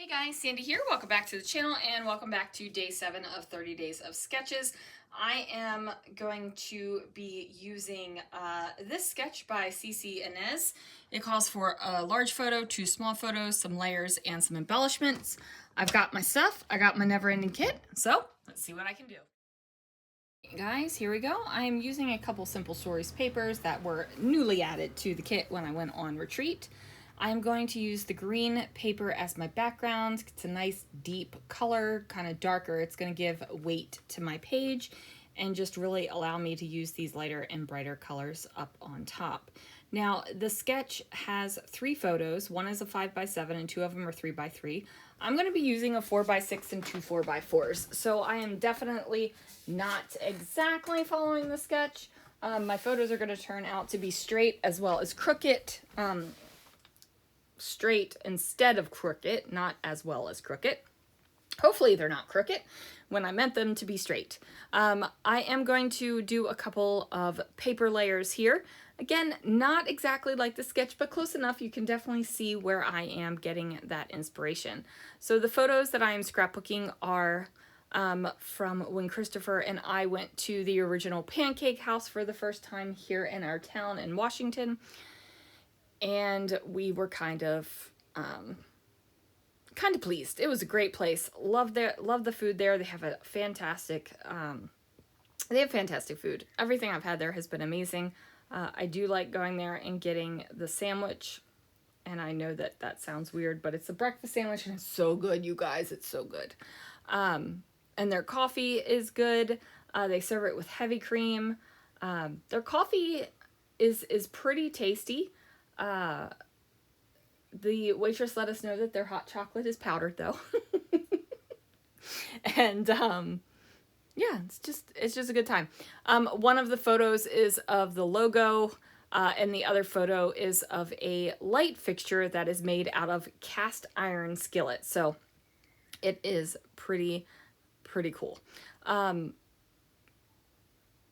Hey guys, Sandy here. Welcome back to the channel and welcome back to day 7 of 30 days of sketches. I am going to be using this sketch by CC Inez. It calls for a large photo, 2 small photos, some layers, and some embellishments. I've got my stuff. I got my never-ending kit, so let's see what I can do. Guys, here we go. I'm using a couple Simple Stories papers that were newly added to the kit when I went on retreat. I'm going to use the green paper as my background. It's a nice deep color, kind of darker. It's going to give weight to my page and just really allow me to use these lighter and brighter colors up on top. Now, the sketch has 3 photos. One is a 5x7 and 2 of them are 3x3. I'm going to be using a 4x6 and 2 4x4s. So I am definitely not exactly following the sketch. My photos are going to turn out to be straight as well as crooked. Straight instead of crooked, not as well as crooked. Hopefully they're not crooked when I meant them to be straight. I am going to do a couple of paper layers here. Again, not exactly like the sketch, but close enough you can definitely see where I am getting that inspiration. So the photos that I am scrapbooking are from when Christopher and I went to the original Pancake house for the first time here in our town in Washington. And we were kind of pleased. It was a great place. Love the food there. They have a fantastic fantastic food. Everything I've had there has been amazing. I do like going there and getting the sandwich. And I know that that sounds weird, but it's a breakfast sandwich and it's so good, you guys. It's so good. And their coffee is good. They serve it with heavy cream. Their coffee is pretty tasty. The waitress let us know that their hot chocolate is powdered though. And yeah, it's just a good time. One of the photos is of the logo, and the other photo is of a light fixture that is made out of cast iron skillet. So it is pretty cool.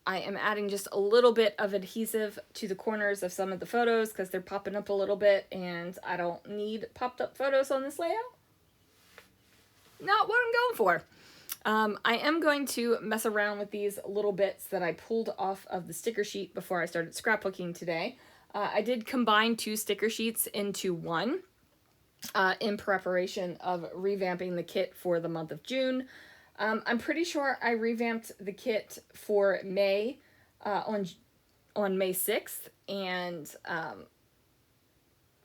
I am adding just a little bit of adhesive to the corners of some of the photos because they're popping up a little bit and I don't need popped up photos on this layout. Not what I'm going for. I am going to mess around with these little bits that I pulled off of the sticker sheet before I started scrapbooking today. I did combine 2 sticker sheets into one in preparation of revamping the kit for the month of June. I'm pretty sure I revamped the kit for May on May 6th, and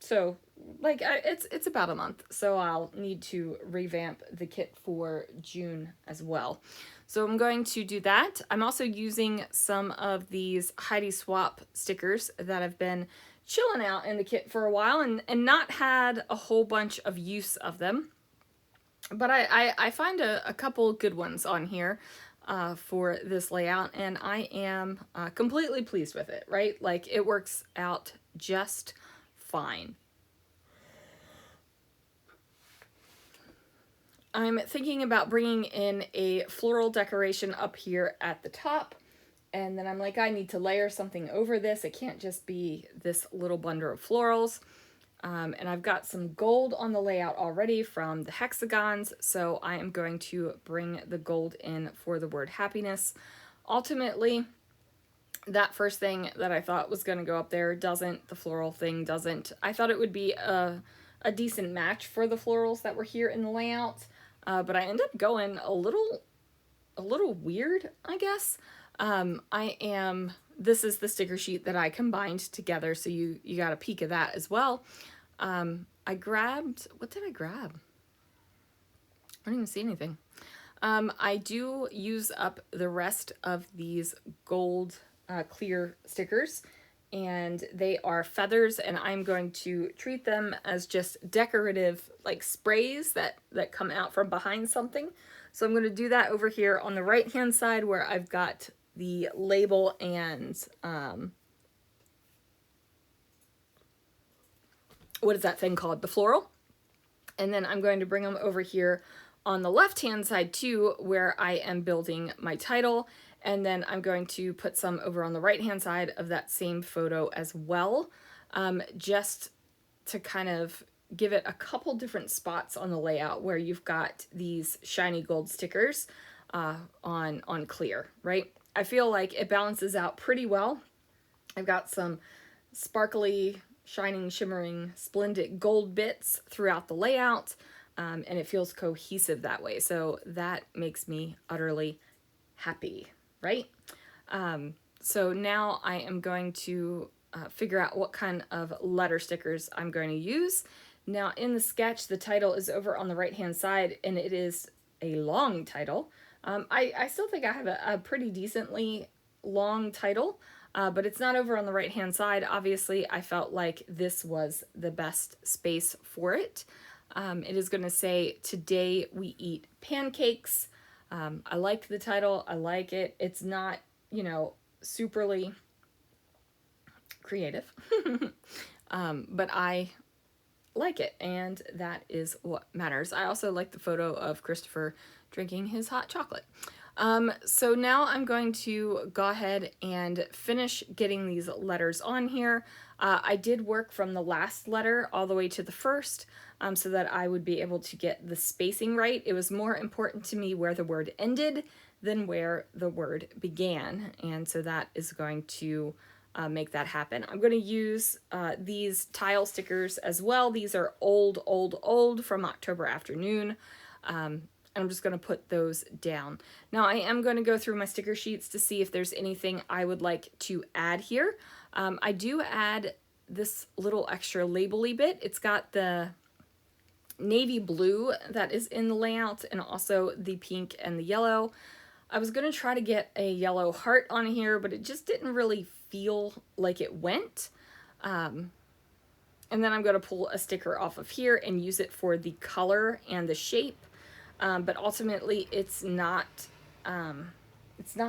so like it's about a month, so I'll need to revamp the kit for June as well. So I'm going to do that. I'm also using some of these Heidi Swap stickers that have been chilling out in the kit for a while and not had a whole bunch of use of them. But I find a couple good ones on here for this layout, and I am completely pleased with it, right? Like, it works out just fine. I'm thinking about bringing in a floral decoration up here at the top, and then I'm like, I need to layer something over this. It can't just be this little bundle of florals. And I've got some gold on the layout already from the hexagons, so I am going to bring the gold in for the word happiness. Ultimately, that first thing that I thought was going to go up there doesn't. The floral thing doesn't. I thought it would be a decent match for the florals that were here in the layout, but I ended up going a little weird, I guess. This is the sticker sheet that I combined together, so you got a peek of that as well. I grabbed, what did I grab? I don't even see anything. I do use up the rest of these gold clear stickers, and they are feathers, and I'm going to treat them as just decorative, like sprays that come out from behind something. So I'm going to do that over here on the right hand side where I've got the label and what is that thing called? The floral. And then I'm going to bring them over here on the left hand side too, where I am building my title. And then I'm going to put some over on the right hand side of that same photo as well, just to kind of give it a couple different spots on the layout where you've got these shiny gold stickers on clear, right? I feel like it balances out pretty well. I've got some sparkly, shining, shimmering, splendid gold bits throughout the layout, and it feels cohesive that way. So that makes me utterly happy, right? So now I am going to figure out what kind of letter stickers I'm going to use. Now in the sketch, the title is over on the right-hand side, and it is a long title. I still think I have a pretty decently long title, but it's not over on the right-hand side. Obviously, I felt like this was the best space for it. It is going to say, "Today we eat pancakes." I like the title. I like it. It's not, you know, superly creative, but I like it, and that is what matters. I also like the photo of Christopher drinking his hot chocolate. So now I'm going to go ahead and finish getting these letters on here. I did work from the last letter all the way to the first, so that I would be able to get the spacing right. It was more important to me where the word ended than where the word began, and so that is going to make that happen. I'm going to use these tile stickers as well. These are old from October afternoon. And I'm just going to put those down. Now I am going to go through my sticker sheets to see if there's anything I would like to add here. I do add this little extra label-y bit. It's got the navy blue that is in the layout and also the pink and the yellow. I was going to try to get a yellow heart on here, but it just didn't really feel like it went. And then I'm going to pull a sticker off of here and use it for the color and the shape. But ultimately it's not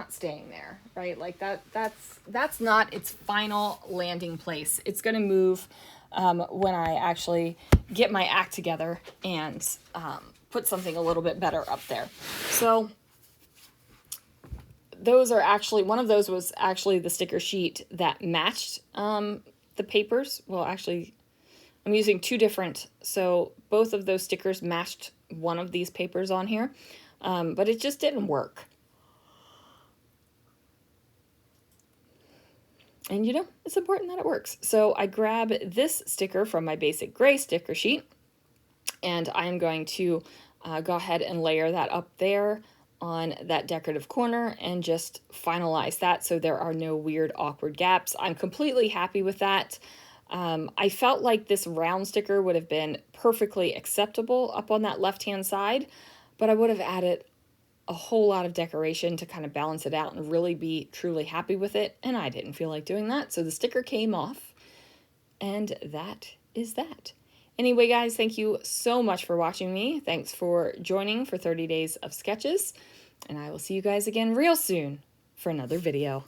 staying there, right? Like that's not its final landing place. It's going to move when I actually get my act together and put something a little bit better up there. So those are actually, one of those was actually the sticker sheet that matched the papers. Well, actually, I'm using two different, so both of those stickers matched one of these papers on here, but it just didn't work. And you know, it's important that it works. So I grab this sticker from my basic gray sticker sheet, and I am going to go ahead and layer that up there on that decorative corner and just finalize that so there are no weird awkward gaps. I'm completely happy with that. I felt like this round sticker would have been perfectly acceptable up on that left-hand side, but I would have added a whole lot of decoration to kind of balance it out and really be truly happy with it, and I didn't feel like doing that, so the sticker came off, and that is that. Anyway, guys, thank you so much for watching me. Thanks for joining for 30 Days of Sketches, and I will see you guys again real soon for another video.